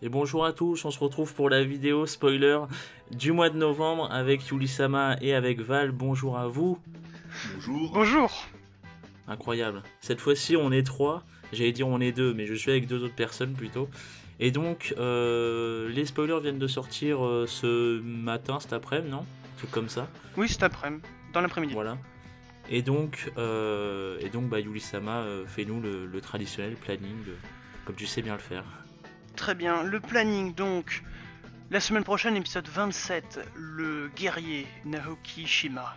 Et bonjour à tous, on se retrouve pour la vidéo spoiler du mois de novembre avec Yulisama et avec Val. Bonjour à vous. Bonjour. Bonjour. Incroyable. Cette fois-ci on est trois, j'allais dire on est deux, mais je suis avec deux autres personnes plutôt. Et donc les spoilers viennent de sortir ce matin, cet après-midi, non? Un truc comme ça. Oui, cet après-midi, dans l'après-midi. Voilà. Et donc Yulisama, fais-nous le traditionnel planning, comme tu sais bien le faire. Très bien, le planning donc. La semaine prochaine, épisode 27, le guerrier Naoki Shima.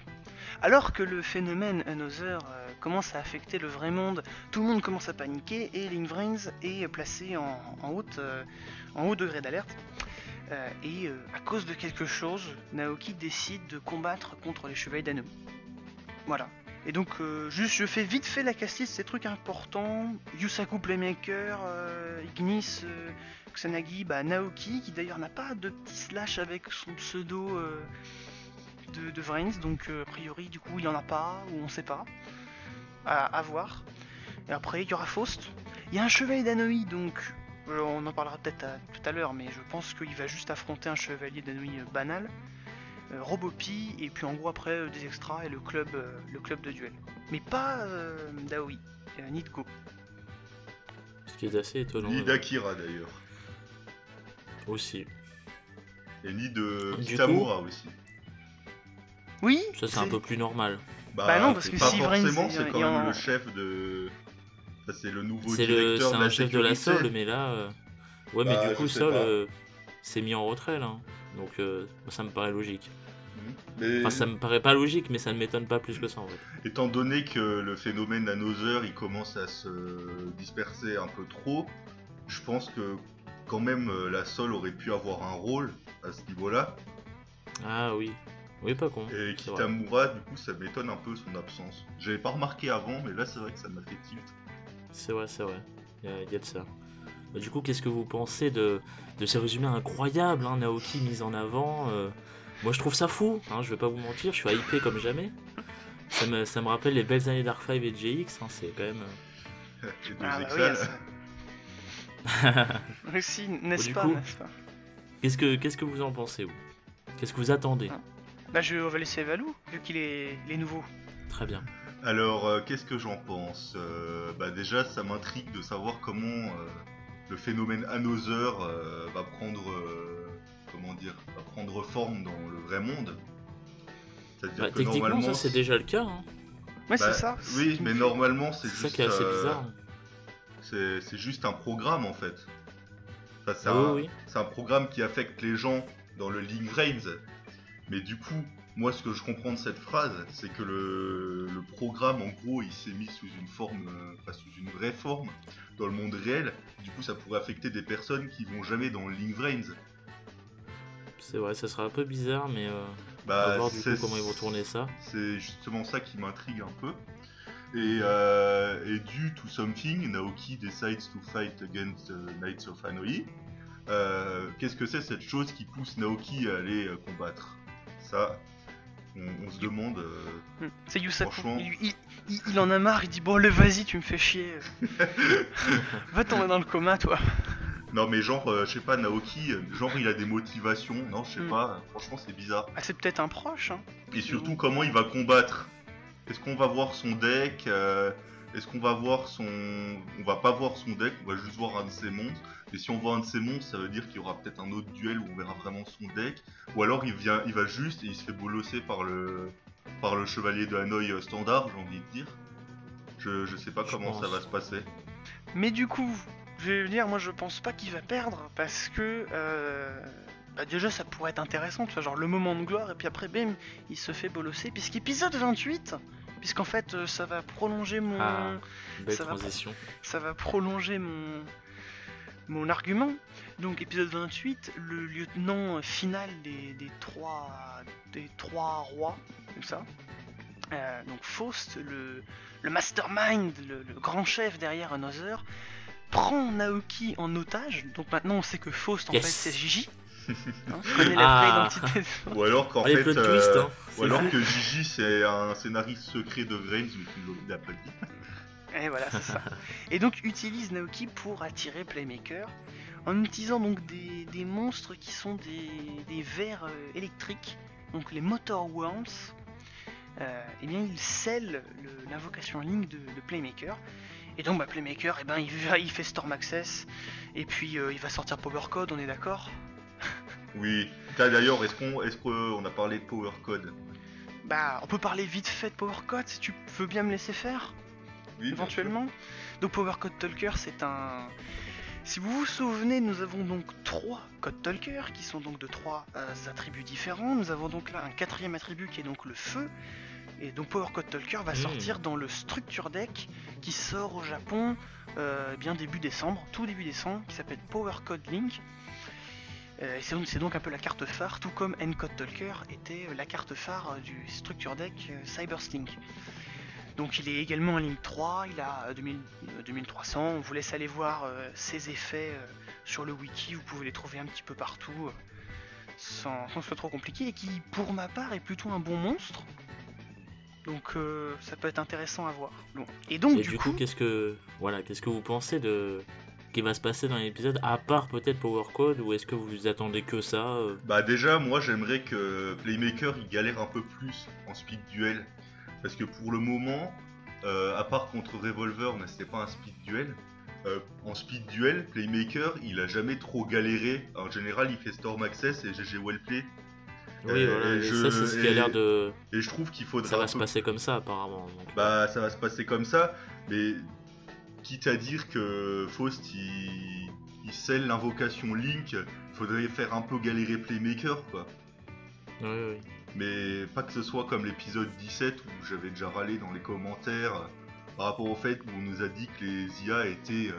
Alors que le phénomène Another commence à affecter le vrai monde, tout le monde commence à paniquer et Link est placé en haut degré d'alerte. À cause de quelque chose, Naoki décide de combattre contre les chevaliers d'Ano. Voilà. Et donc, juste je fais vite fait la castille, ces trucs importants. Yusaku Playmaker, Ignis, Kusanagi, Naoki, qui d'ailleurs n'a pas de petit slash avec son pseudo de Vrains, donc a priori, du coup, il en a pas, ou on sait pas. À voir. Et après, il y aura Faust. Il y a un chevalier d'Anoi, donc on en parlera peut-être tout à l'heure, mais je pense qu'il va juste affronter un chevalier d'Anoi banal. Robopi, et puis en gros après des extras et le club de duel. Mais pas d'Aoi, ni de Go. Ce qui est assez étonnant. Ni d'Akira d'ailleurs. Aussi. Et ni de Du Kitamura aussi. Oui. Ça c'est un peu plus normal. Bah non, parce que pas si Vrains, forcément, c'est quand même en- le chef de... Ça, c'est le nouveau C'est directeur de un la chef de la sécurité. Sol, mais là... Ouais, mais Bah, du coup, je sais Sol pas. s'est mis en retrait, là. Donc, ça me paraît logique. Mais Enfin, ça me paraît pas logique, mais ça ne m'étonne pas plus que ça, en fait. étant donné que le phénomène Another, il commence à se disperser un peu trop, je pense que quand même la Sol aurait pu avoir un rôle à ce niveau-là. Ah oui. Oui, pas con. Et C'est vrai. Kitamura, du coup, ça m'étonne un peu son absence. J'avais pas remarqué avant, mais là, c'est vrai que ça m'a fait tilt. C'est vrai, c'est vrai. Il y a de ça. Bah, du coup, qu'est-ce que vous pensez de ces résumés incroyables, hein, Naoki mis en avant Moi, je trouve ça fou, hein, je vais pas vous mentir, je suis hypé comme jamais. Ça me rappelle les belles années Dark 5 et JX, hein, c'est quand même... Les deux Ah bah oui, Exals. aussi, n'est-ce Du pas, coup, n'est-ce pas. Qu'est-ce que vous en pensez, vous? Qu'est-ce que vous attendez? Bah on va laisser Valou, vu qu'il est nouveau. Très bien. Alors, qu'est-ce que j'en pense déjà, ça m'intrigue de savoir comment le phénomène Another va prendre, va prendre forme dans le vrai monde. C'est-à-dire Bah, que techniquement, normalement, ça c'est déjà le cas. Hein. Ouais, bah, c'est ça. oui, mais normalement, c'est C'est ça juste, qui est assez bizarre. c'est juste un programme en fait. Enfin, Oui. c'est un programme qui affecte les gens dans le Link Vrains. Mais du coup, moi, ce que je comprends de cette phrase, c'est que le programme, en gros, il s'est mis sous une forme, sous une vraie forme, dans le monde réel. Du coup, ça pourrait affecter des personnes qui vont jamais dans le Link Vrains. C'est vrai, ça sera un peu bizarre, mais on Bah, va voir du coup comment ils vont tourner ça. C'est justement ça qui m'intrigue un peu. Et due to something, Naoki decides to fight against the Knights of Hanoi. Qu'est-ce que c'est cette chose qui pousse Naoki à aller combattre? Ça, on se demande. C'est Yusaku. Franchement. Il en a marre, il dit bon, vas-y, tu me fais chier. Va tomber dans le coma, toi. Non mais genre, je sais pas, Naoki, genre il a des motivations, non je sais Mm. pas, franchement c'est bizarre. Ah, c'est peut-être un proche, hein. Et surtout comment il va combattre. Est-ce qu'on va voir son deck Est-ce qu'on va voir son... On va pas voir son deck, on va juste voir un de ses monstres. Et si on voit un de ses monstres, ça veut dire qu'il y aura peut-être un autre duel où on verra vraiment son deck. Ou alors il va juste et il se fait bolosser par le chevalier de Hanoï standard, j'ai envie de dire. Je sais pas Je comment ça pense. va se passer. Mais du coup, je vais dire, moi je pense pas qu'il va perdre parce que déjà ça pourrait être intéressant, tu vois, genre le moment de gloire et puis après bim, il se fait bolosser puisqu'épisode 28, puisqu'en fait ça va prolonger mon Ah, belle ça va transition. ça va prolonger mon argument. Donc épisode 28, le lieutenant final des trois rois, comme ça. Donc Faust, le mastermind, le grand chef derrière Another, prend Naoki en otage. Donc maintenant on sait que Faust en Yes. fait c'est Gigi. Hein, on connaît la vraie Ah. identité de... Ou alors qu'en Ah, les fait, plot twists, hein. ou C'est alors fou. que Gigi c'est un scénariste secret de Vrains, mais qu'il n'a pas dit. Et voilà, c'est ça. Et donc utilise Naoki pour attirer Playmaker. en utilisant donc des monstres qui sont des vers électriques, donc les Motor Worms. Eh bien il scelle l'invocation Link de Playmaker. Et donc Playmaker, il fait Storm Access, et puis il va sortir Power Code, on est d'accord? Oui. D'ailleurs, est-ce qu'on a parlé de Power Code? On peut parler vite fait de Power Code, si tu veux bien me laisser faire, Oui, bien éventuellement. Donc Power Code Talker, c'est un... Si vous vous souvenez, nous avons donc 3 Code Talker, qui sont donc de 3 attributs différents. Nous avons donc là un 4ème attribut qui est donc le feu. Et donc Power Code Talker va sortir dans le Structure Deck qui sort au Japon bien début décembre, tout début décembre, qui s'appelle Power Code Link. C'est donc un peu la carte phare, tout comme N-Code Talker était la carte phare du Structure Deck Cyberslink. Donc il est également en ligne 3, il a 2300, on vous laisse aller voir ses effets sur le wiki, vous pouvez les trouver un petit peu partout sans que ce soit trop compliqué, et qui pour ma part est plutôt un bon monstre. Donc ça peut être intéressant à voir. Bon. Et donc du coup, qu'est-ce que vous pensez de qui va se passer dans l'épisode, à part peut-être Power Code, ou est-ce que vous attendez que ça Déjà, moi j'aimerais que Playmaker il galère un peu plus en speed duel. Parce que pour le moment, à part contre Revolver, mais c'était pas un speed duel. En speed duel, Playmaker il a jamais trop galéré. En général, il fait Storm Access et GG Wellplay. Oui, voilà, ça c'est ce qui a l'air de... Et je trouve qu'il faudrait... Ça va se passer comme ça apparemment. Donc... ça va se passer comme ça, mais quitte à dire que Faust il scelle l'invocation Link, il faudrait faire un peu galérer Playmaker quoi. Oui. Mais pas que ce soit comme l'épisode 17 où j'avais déjà râlé dans les commentaires par rapport au fait où on nous a dit que les IA étaient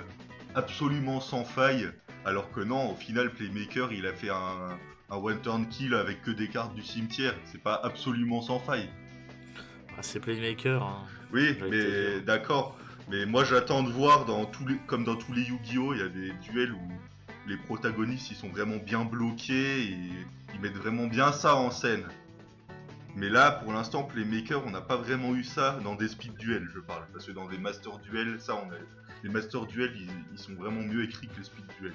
absolument sans faille, alors que non, au final Playmaker il a fait un one turn kill avec que des cartes du cimetière, c'est pas absolument sans faille. C'est Playmaker. Hein. Oui, mais d'accord. Mais moi j'attends de voir comme dans tous les Yu-Gi-Oh, il y a des duels où les protagonistes ils sont vraiment bien bloqués et ils mettent vraiment bien ça en scène. Mais là, pour l'instant, Playmaker, on n'a pas vraiment eu ça dans des speed duels, je parle. Parce que dans des master duels, les master duels, ils sont vraiment mieux écrits que les speed duels.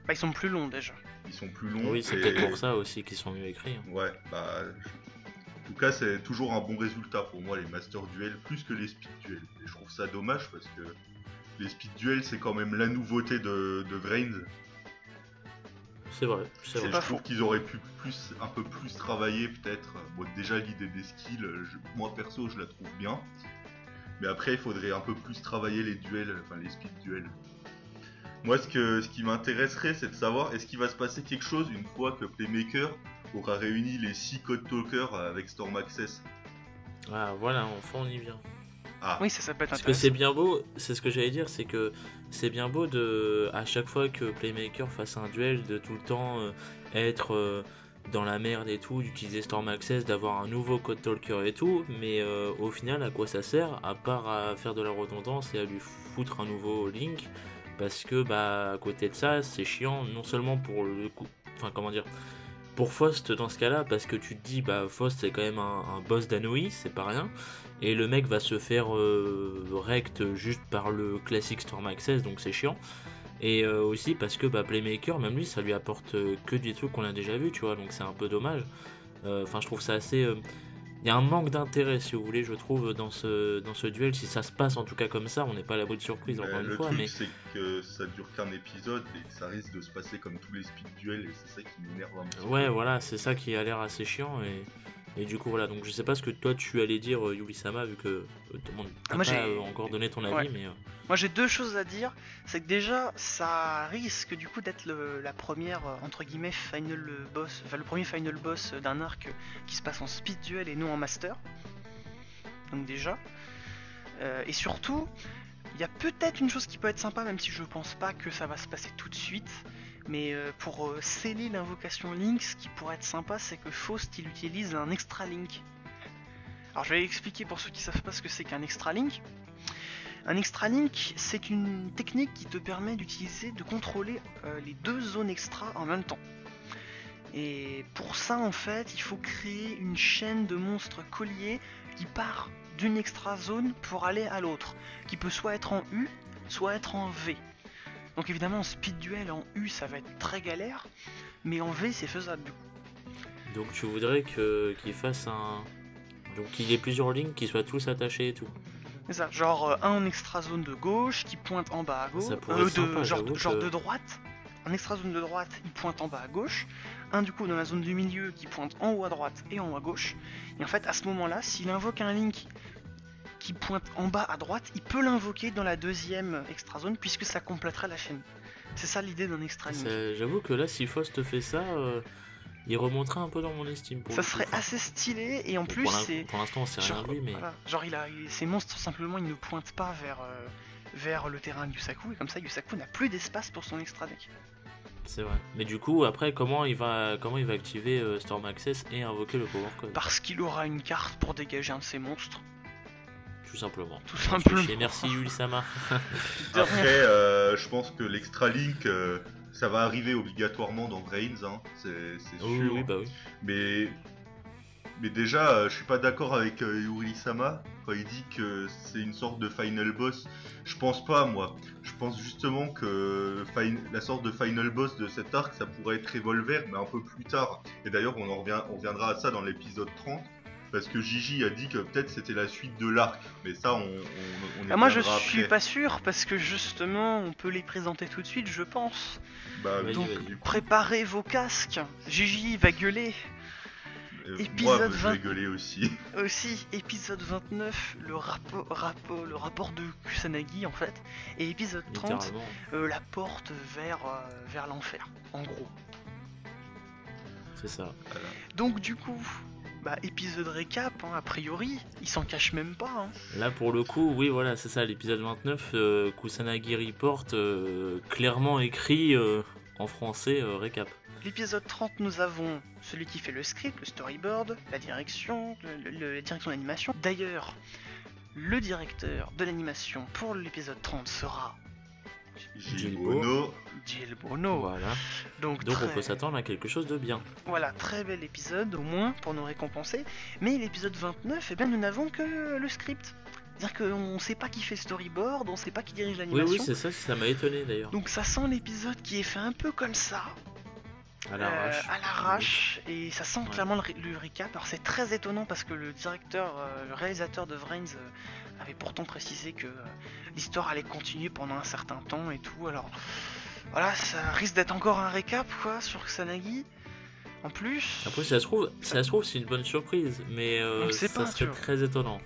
Ils sont plus longs déjà. Ils sont plus longs. Oui, c'est peut-être pour ça aussi qu'ils sont mieux écrits. Hein. Ouais, en tout cas, c'est toujours un bon résultat pour moi, les master duels, plus que les speed duels. Et je trouve ça dommage parce que les speed duels, c'est quand même la nouveauté de Grains. C'est vrai. Je trouve qu'ils auraient pu un peu plus travailler peut-être. Bon, déjà l'idée des skills, moi perso je la trouve bien. Mais après il faudrait un peu plus travailler les duels, enfin les speed duels. Moi ce qui m'intéresserait c'est de savoir est-ce qu'il va se passer quelque chose une fois que Playmaker aura réuni les 6 Code Talkers avec Storm Access. Ah voilà, enfin on y vient. Ah. Oui, ça peut être intéressant. Parce que c'est bien beau, c'est ce que j'allais dire, c'est que c'est bien beau de, à chaque fois que Playmaker fasse un duel, de tout le temps être dans la merde et tout, d'utiliser Storm Access, d'avoir un nouveau Code Talker et tout, mais au final, à quoi ça sert, à part à faire de la redondance et à lui foutre un nouveau Link, parce que à côté de ça, c'est chiant, non seulement pour le coup, enfin comment dire, pour Faust dans ce cas-là, parce que tu te dis, Faust c'est quand même un boss d'Anoi, c'est pas rien. Et le mec va se faire rect juste par le classique Storm Access, donc c'est chiant. Et aussi parce que Playmaker, même lui, ça lui apporte que des trucs qu'on a déjà vu, tu vois, donc c'est un peu dommage. Enfin, je trouve ça assez... Il y a un manque d'intérêt, si vous voulez, je trouve, dans ce duel. Si ça se passe en tout cas comme ça, on n'est pas à l'abri de surprise, encore une fois. Le truc, c'est que ça dure qu'un épisode et que ça risque de se passer comme tous les speed duels, et c'est ça qui m'énerve un petit peu. Ouais, voilà, c'est ça qui a l'air assez chiant. Et du coup, voilà, donc je sais pas ce que toi tu allais dire, Yuli-sama, vu que t'as pas encore donné ton avis, ouais. mais... Moi j'ai deux choses à dire, c'est que déjà ça risque du coup d'être la première entre guillemets final boss, enfin le premier final boss d'un arc qui se passe en speed duel et non en master. Donc déjà. Et surtout, il y a peut-être une chose qui peut être sympa, même si je pense pas que ça va se passer tout de suite. Mais pour sceller l'invocation Link, ce qui pourrait être sympa, c'est que Faust il utilise un extra Link. Alors je vais expliquer pour ceux qui savent pas ce que c'est qu'un extra Link. Un extra Link, c'est une technique qui te permet de contrôler les deux zones extra en même temps. Et pour ça, en fait, il faut créer une chaîne de monstres colliers qui part d'une extra zone pour aller à l'autre, qui peut soit être en U, soit être en V. Donc évidemment en speed duel en U ça va être très galère, mais en V c'est faisable du coup. Donc tu voudrais qu'il fasse un... Donc qu'il y ait plusieurs lignes qui soient tous attachés et tout. C'est ça, genre un en extra zone de gauche qui pointe en bas à gauche, Ça pourrait être sympa, genre j'avoue que- de droite, en extra zone de droite il pointe en bas à gauche, un du coup dans la zone du milieu qui pointe en haut à droite et en haut à gauche, et en fait à ce moment là s'il invoque un Link qui pointe en bas à droite, il peut l'invoquer dans la deuxième extra zone puisque ça compléterait la chaîne. C'est ça l'idée d'un extra Link. J'avoue que là, si Faust fait ça, il remonterait un peu dans mon estime. Pour Ça le coup. serait Enfin, assez stylé et en plus pour c'est... pour l'instant, on sait rien Genre, de lui, mais voilà, genre ces monstres simplement ils ne pointent pas vers le terrain de Yusaku et comme ça Yusaku n'a plus d'espace pour son extra deck. c'est vrai. Mais du coup, après, comment il va activer Storm Access et invoquer le Power Code? Parce qu'il aura une carte pour dégager un de ces monstres. Tout simplement. Tout On va simplement. chercher. Merci Yuli-sama. De rien. Après, je pense que l'Extra Link, ça va arriver obligatoirement dans Vrains, hein, c'est sûr. Oui, bah oui. Mais déjà, je suis pas d'accord avec Yuri-sama quand il dit que c'est une sorte de final boss. Je pense pas, moi. Je pense justement que la sorte de final boss de cet arc, ça pourrait être Revolver, mais un peu plus tard. Et d'ailleurs, on reviendra à ça dans l'épisode 30. Parce que Gigi a dit que peut-être c'était la suite de l'arc, mais ça on y Moi je reviendra suis après. pas sûr parce que justement on peut les présenter tout de suite je pense. Bah, Vas-y, Donc vas-y. du coup, préparez vos casques. Gigi va gueuler. moi épisode je 20. vais gueuler aussi. Aussi épisode 29 le rapport de Kusanagi en fait. Et épisode 30 Littéralement. la porte vers l'enfer en gros. C'est ça. Donc du coup épisode récap hein, a priori il s'en cache même pas hein. Là, pour le coup, oui, voilà, c'est ça. L'épisode 29, Kusanagi Report, clairement écrit en français, récap. L'épisode 30, nous avons celui qui fait le script, le storyboard, la direction, la direction d'animation. D'ailleurs, le directeur de l'animation pour l'épisode 30 sera Jibono. Jill Bono. Voilà. Donc Donc très, on peut s'attendre à quelque chose de bien. voilà, très bel épisode au moins pour nous récompenser. Mais l'épisode 29, eh bien nous n'avons que le script. C'est-à-dire qu'on ne sait pas qui fait le storyboard, on ne sait pas qui dirige Oui, l'animation. oui, c'est ça m'a étonné d'ailleurs. Donc ça sent l'épisode qui est fait un peu comme ça. À l'arrache. À l'arrache, et ça sent Ouais. clairement le recap. Alors c'est très étonnant parce que le réalisateur de Vrains avait pourtant précisé que l'histoire allait continuer pendant un certain temps et tout. Alors voilà, ça risque d'être encore un récap quoi sur Kusanagi. En plus, Après, si ça se trouve, c'est une bonne surprise, mais On sait ça pas, tu serait vois. très étonnant.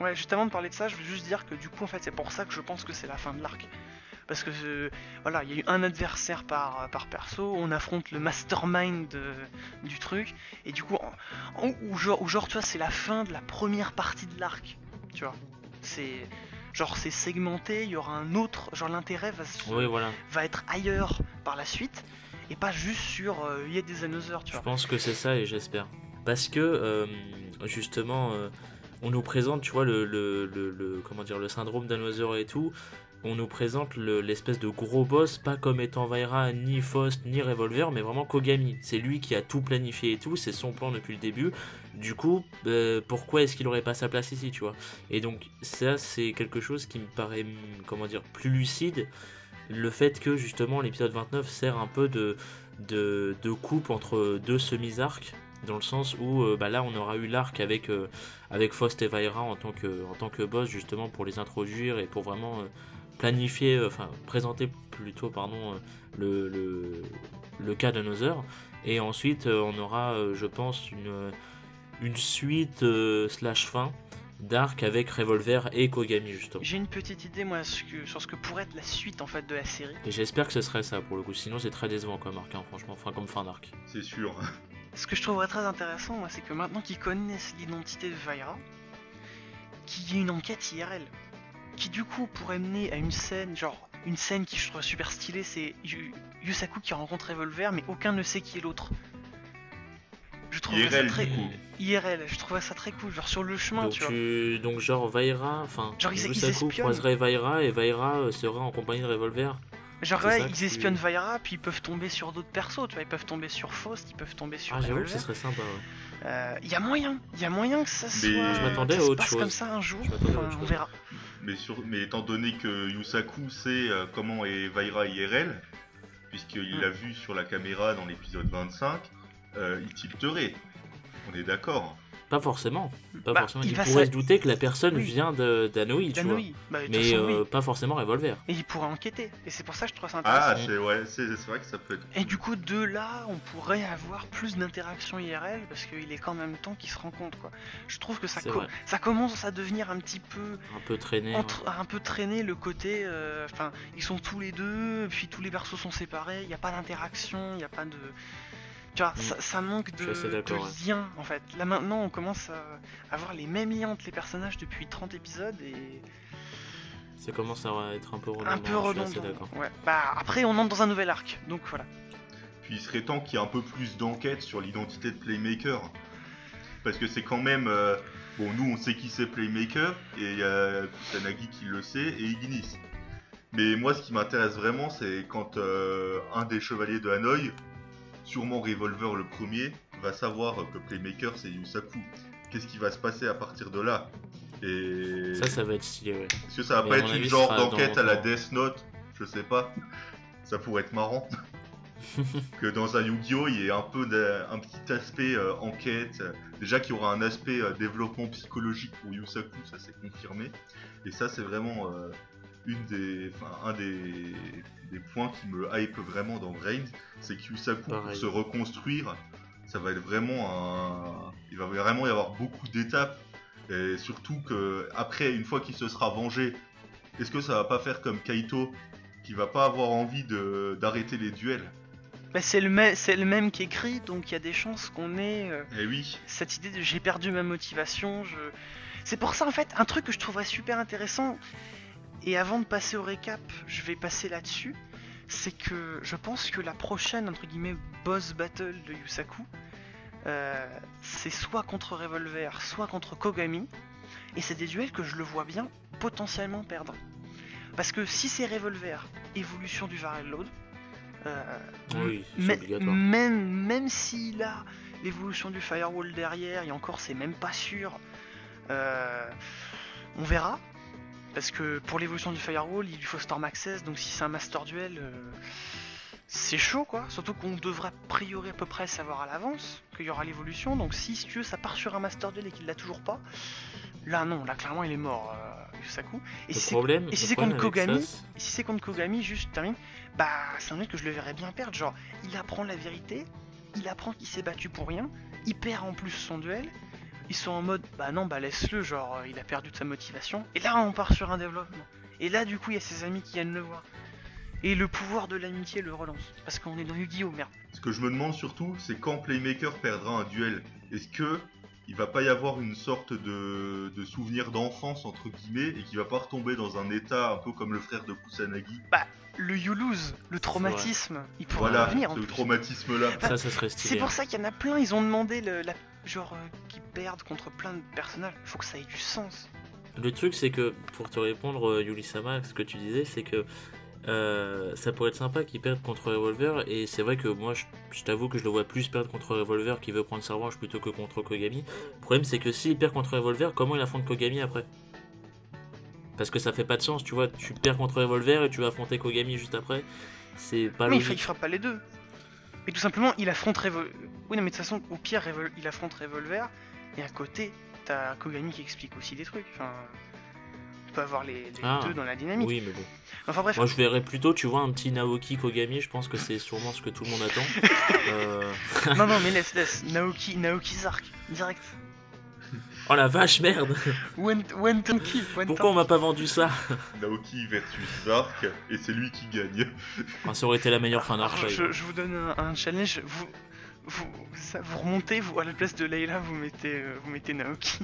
ouais, juste avant de parler de ça, je veux juste dire que du coup en fait c'est pour ça que je pense que c'est la fin de l'arc. Parce que voilà, il y a eu un adversaire par perso, on affronte le mastermind du truc, et du coup, ou genre tu vois, c'est la fin de la première partie de l'arc, tu vois. C'est genre c'est segmenté, il y aura un autre, genre l'intérêt Oui, voilà. va être ailleurs par la suite, et pas juste sur Yet des Another, tu Je vois. pense que c'est ça et j'espère. Parce que, justement, on nous présente, tu vois, comment dire, le syndrome d'Another et tout. On nous présente l'espèce de gros boss, pas comme étant Vaira, ni Faust, ni Revolver, mais vraiment Kogami. C'est lui qui a tout planifié et tout, c'est son plan depuis le début. Du coup, pourquoi est-ce qu'il aurait pas sa place ici, tu vois? Et donc, ça, c'est quelque chose qui me paraît, comment dire, plus lucide. Le fait que, justement, l'épisode 29 sert un peu de coupe entre deux semi-arcs, dans le sens où là, on aura eu l'arc avec Faust et Vaira en tant que boss, justement, pour les introduire et pour vraiment présenter plutôt le cas d'Another. Et ensuite on aura je pense une suite slash fin d'arc avec Revolver et Kogami justement. J'ai une petite idée moi sur ce que pourrait être la suite en fait de la série. Et j'espère que ce serait ça pour le coup, sinon c'est très décevant comme arc hein, franchement, enfin comme fin d'arc. C'est sûr. Ce que je trouverais très intéressant, moi, c'est que maintenant qu'ils connaissent l'identité de Vaira, qu'il y ait une enquête IRL, qui du coup pourrait mener à une scène, genre une scène qui je trouve super stylée, c'est Yusaku qui rencontre Revolver, mais aucun ne sait qui est l'autre. Je trouverais ça IRL, très du coup. IRL, je trouverais ça très cool, genre sur le chemin, tu vois. Donc genre Vaira, enfin Genre, ils Yusaku espionnent. croiserait Vaira et Vaira serait en compagnie de Revolver. Genre c'est ouais, ça que ils tu- espionnent Vaira, puis ils peuvent tomber sur d'autres persos, tu vois, ils peuvent tomber sur Faust, ils peuvent tomber sur Ah j'avoue que Revolver. ce serait sympa ouais. Il y a moyen que ça soit. Mais je m'attendais que à ça se autre passe chose. comme ça un jour. Je m'attendais à Enfin, autre on chose. verra. mais étant donné que Yusaku sait comment est Vaira IRL, puisqu'il l'a vu sur la caméra dans l'épisode 25, il tilterait. On est d'accord. Pas forcément. Pas Bah, forcément. il Il va pourrait sa- se douter que la personne Oui. vient d'Anoi, tu vois. Danoï. Bah, de toute Mais façon, oui. pas forcément Revolver. Et il pourrait enquêter. Et c'est pour ça que je trouve ça intéressant. Ah, c'est vrai que ça peut être. Et du coup, de là, on pourrait avoir plus d'interactions IRL parce qu'il est qu'en même temps qu'ils se rencontrent, quoi. Je trouve que C'est vrai. ça commence à devenir un petit peu Un peu traîné. un peu traîné le côté. Enfin, ils sont tous les deux, puis tous les persos sont séparés. Il n'y a pas d'interaction, il n'y a pas de. Tu vois, ça manque Je suis assez de d'accord, ouais. liens en fait. Là maintenant, on commence à avoir les mêmes liens entre les personnages depuis 30 épisodes et Ça commence à être un peu redondant. un peu Je suis assez redondant. d'accord. Ouais. Bah après, on entre dans un nouvel arc, donc voilà. Puis il serait temps qu'il y ait un peu plus d'enquête sur l'identité de Playmaker. Parce que c'est quand même. Bon, nous on sait qui c'est Playmaker, et il y a Kusanagi qui le sait, et Ignis. Mais moi ce qui m'intéresse vraiment, c'est quand un des chevaliers de Hanoï, sûrement Revolver le premier, va savoir que Playmaker c'est Yusaku. Qu'est-ce qui va se passer à partir de là? Et. Ça va être stylé, ouais. Est-ce que ça va Mais pas à être mon une avis, genre ce sera d'enquête dans à la longtemps. Death Note? Je sais pas. Ça pourrait être marrant. Que dans un Yu-Gi-Oh! Il y ait un petit aspect enquête. Déjà qu'il y aura un aspect développement psychologique pour Yusaku, ça c'est confirmé. Et ça c'est vraiment un des points qui me hype vraiment dans Reigns. C'est que Yusaku, pour Pareil. se reconstruire, ça va être vraiment il va vraiment y avoir beaucoup d'étapes. Et surtout que après, une fois qu'il se sera vengé, est-ce que ça va pas faire comme Kaito, qui va pas avoir envie d'arrêter les duels? Bah, c'est le même qui écrit, donc il y a des chances qu'on ait Eh oui, cette idée de j'ai perdu ma motivation. C'est pour ça en fait, un truc que je trouverais super intéressant, et avant de passer au récap, je vais passer là-dessus, c'est que je pense que la prochaine, entre guillemets, boss battle de Yusaku, c'est soit contre Revolver, soit contre Kogami, et c'est des duels que je le vois bien potentiellement perdre. Parce que si c'est Revolver, évolution du Varel Load, Oui, c'est mais- obligatoire. même s'il a l'évolution du Firewall derrière, et encore c'est même pas sûr, on verra. Parce que pour l'évolution du Firewall, il lui faut Storm Access, donc si c'est un Master Duel, c'est chaud quoi. Surtout qu'on devrait a priori à peu près savoir à l'avance qu'il y aura l'évolution, donc si tu veux, ça part sur un Master Duel et qu'il l'a toujours pas, là non, là clairement il est mort, Yusaku. Et Le si c'est problème, et si le c'est contre problème avec Kogami, ça, et si c'est contre Kogami, juste je termine, bah c'est un mec que je le verrais bien perdre. Genre, il apprend la vérité, il apprend qu'il s'est battu pour rien, il perd en plus son duel. Ils sont en mode bah non, bah laisse-le, genre il a perdu de sa motivation. Et là on part sur un développement. Et là du coup il y a ses amis qui viennent le voir. Et le pouvoir de l'amitié le relance. Parce qu'on est dans Yu-Gi-Oh! Merde. ce que je me demande surtout, c'est quand Playmaker perdra un duel. Est-ce que il va pas y avoir une sorte de souvenir d'enfance entre guillemets, et qu'il va pas retomber dans un état un peu comme le frère de Kusanagi? Le you lose, le traumatisme, il pourra Voilà, revenir en ce plus. traumatisme-là. ça serait C'est stylé. pour ça qu'il y en a plein, ils ont demandé qu'ils perdent contre plein de personnages. Il faut que ça ait du sens. Le truc, c'est que, pour te répondre, Yuli-sama, ce que tu disais, c'est que ça pourrait être sympa qu'ils perdent contre Revolver, et c'est vrai que moi, je t'avoue que je le vois plus perdre contre Revolver qui veut prendre sa revanche plutôt que contre Kogami. Le problème, c'est que s'il perd contre Revolver, comment il affronte Kogami après? Parce que ça fait pas de sens, tu vois, tu perds contre Revolver et tu vas affronter Kogami juste après, c'est pas Mais il logique. fera pas les deux. Et tout simplement, il affronte Revolver. Oui, non, mais de toute façon, au pire, il affronte Revolver, et à côté, t'as Kogami qui explique aussi des trucs. Enfin, tu peux avoir les Ah, deux dans la dynamique. Oui, mais bon. Enfin bref, Moi, je verrais plutôt, tu vois, un petit Naoki Kogami, je pense que c'est sûrement ce que tout le monde attend. non, non, mais laisse. Naoki Zark, direct. Oh la vache, merde! Wentenki, Pourquoi on m'a pas vendu ça? Naoki versus Zark, et c'est lui qui gagne. Ah, ça aurait été la meilleure fin Alors, d'arche. je vous donne un challenge. Vous remontez, vous à la place de Layla, vous mettez Naoki.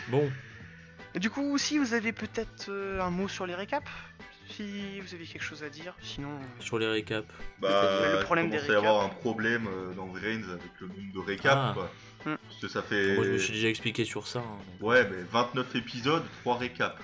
Bon, Et du coup, si vous avez peut-être un mot sur les récaps, si vous avez quelque chose à dire, sinon. sur les récaps. Bah, Le problème il des commence à y avoir un récaps. problème dans Reigns avec le nombre de récaps, Ah. quoi. Hmm. Parce que ça fait. Moi, je me suis déjà expliqué sur ça. Hein. Ouais, mais 29 épisodes, 3 récaps.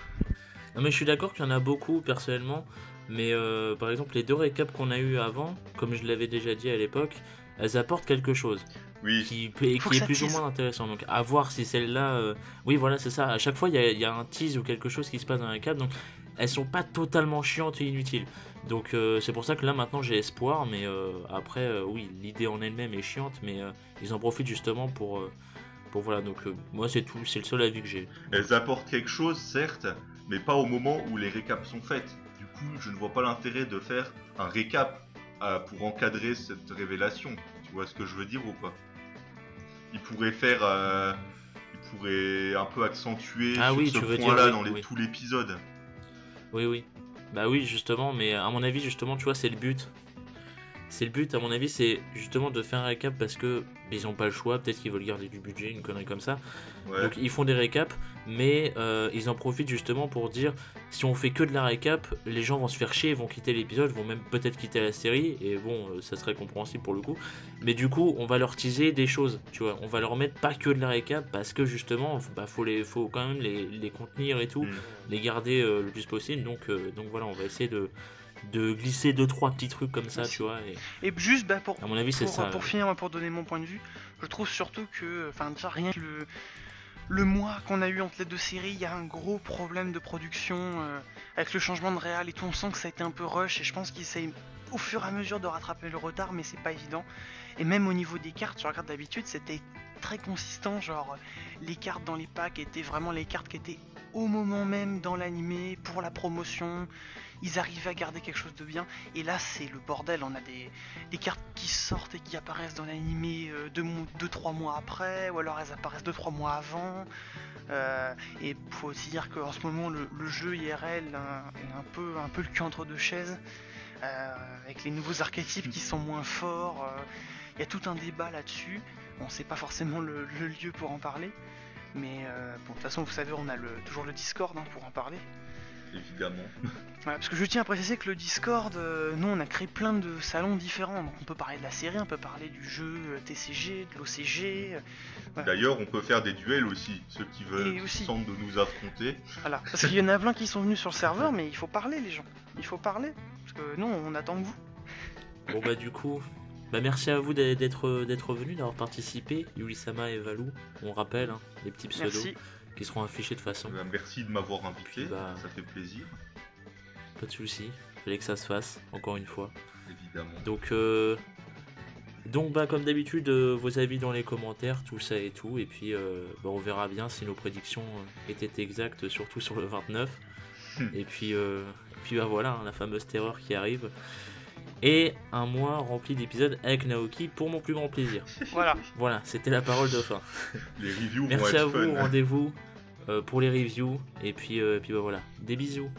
Non, mais je suis d'accord qu'il y en a beaucoup, personnellement. Mais par exemple, les deux récaps qu'on a eu avant, comme je l'avais déjà dit à l'époque, elles apportent quelque chose. Oui, qui Faut que est ça plus ou tease. moins intéressant. Donc à voir si celle-là... Oui, voilà, c'est ça. À chaque fois, il y a un tease ou quelque chose qui se passe dans un cap. Donc elles sont pas totalement chiantes et inutiles. Donc c'est pour ça que là, maintenant, j'ai espoir. Mais après, oui, l'idée en elle-même est chiante. Mais ils en profitent justement pour voilà. Donc moi, c'est tout. C'est le seul avis que j'ai. elles apportent quelque chose, certes, mais pas au moment où les récaps sont faites. Du coup, je ne vois pas l'intérêt de faire un récap pour encadrer cette révélation. Tu vois ce que je veux dire ou pas? Il pourrait faire, il pourrait un peu accentuer Ah sur oui, ce tu veux dire, point-là oui, dans oui. tout l'épisode. Oui, oui. Bah oui, justement, mais à mon avis, justement, tu vois, c'est le but. C'est le but, à mon avis, c'est justement de faire un récap parce que ils ont pas le choix, peut-être qu'ils veulent garder du budget, une connerie comme ça. Ouais. Donc ils font des récaps, mais ils en profitent justement pour dire si on fait que de la récap, les gens vont se faire chier, vont quitter l'épisode, vont même peut-être quitter la série, et bon, ça serait compréhensible pour le coup. Mais du coup, on va leur teaser des choses, tu vois. On va leur mettre pas que de la récap parce que justement, bah, faut quand même les contenir et tout, Mm. les garder le plus possible. Donc voilà, on va essayer de glisser 2-3 petits trucs comme ça, Merci. tu vois. Et juste pour, À mon avis, c'est ça. pour finir, pour donner mon point de vue, je trouve surtout que, enfin, déjà rien que le mois qu'on a eu entre les deux séries, il y a un gros problème de production avec le changement de réal et tout. On sent que ça a été un peu rush et je pense qu'ils essayent au fur et à mesure de rattraper le retard, mais c'est pas évident. Et même au niveau des cartes, je regarde d'habitude, c'était très consistant. Genre, les cartes dans les packs étaient vraiment les cartes qui étaient au moment même dans l'animé pour la promotion. Ils arrivaient à garder quelque chose de bien. Et là, c'est le bordel. On a des cartes qui sortent et qui apparaissent dans l'animé 2-3 mois après, ou alors elles apparaissent 2-3 mois avant. Et faut aussi dire qu'en ce moment, le jeu IRL est un peu le cul entre deux chaises. Avec les nouveaux archétypes qui sont moins forts. Il y a tout un débat là-dessus. Bon, c'est pas forcément le lieu pour en parler. Mais bon, de toute façon, vous savez, on a toujours le Discord pour en parler. Évidemment. Ouais, parce que je tiens à préciser que le Discord, nous on a créé plein de salons différents. Donc on peut parler de la série, on peut parler du jeu TCG, de l'OCG. Voilà. D'ailleurs, on peut faire des duels aussi, ceux qui veulent, Et qui aussi. sentent de nous affronter. Voilà. Parce qu'il y en a plein qui sont venus sur le serveur, mais il faut parler, les gens. Il faut parler. Parce que nous, on attend que vous. Bon bah du coup, bah merci à vous d'être venus, d'avoir participé, Yuri-sama et Valou. On rappelle, hein, les petits pseudos Merci. qui seront affichés de façon. Merci de m'avoir invité, Bah. ça fait plaisir, Pas de soucis, fallait que ça se fasse, encore une fois. évidemment. Donc bah comme d'habitude, vos avis dans les commentaires, tout ça et tout, et puis bah, on verra bien si nos prédictions étaient exactes, surtout sur le 29. Et puis bah voilà, hein, la fameuse terreur qui arrive. Et un mois rempli d'épisodes avec Naoki pour mon plus grand plaisir. Voilà. Voilà, c'était la parole de fin. Les reviews vont Merci être à vous, fun. rendez-vous pour les reviews, et puis bah voilà, des bisous.